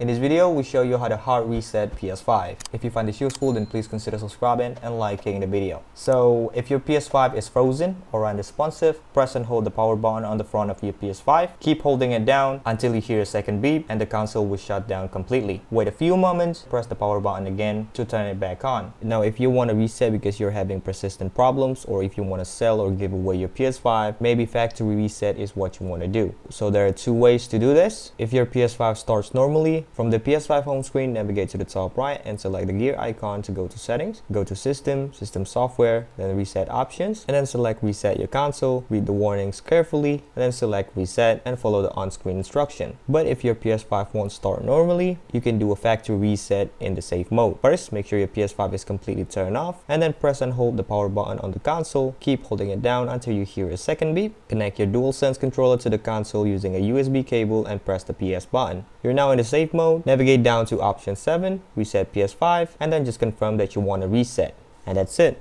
In this video, we show you how to hard reset PS5. If you find this useful, then please consider subscribing and liking the video. So, if your PS5 is frozen or unresponsive, press and hold the power button on the front of your PS5. Keep holding it down until you hear a second beep and the console will shut down completely. Wait a few moments, press the power button again to turn it back on. Now, if you want to reset because you're having persistent problems, or if you want to sell or give away your PS5, maybe factory reset is what you want to do. So there are two ways to do this. If your PS5 starts normally, from the PS5 home screen, navigate to the top right and select the gear icon to go to settings. Go to system software, then reset options, and then select reset your console. Read the warnings carefully, and then select reset and follow the on-screen instruction. But if your PS5 won't start normally, you can do a factory reset in the safe mode. First, make sure your PS5 is completely turned off, and then press and hold the power button on the console. Keep holding it down until you hear a second beep. Connect your DualSense controller to the console using a USB cable and press the PS button. You're now in the safe mode. Navigate down to option 7, reset PS5, and then just confirm that you want to reset. And that's it.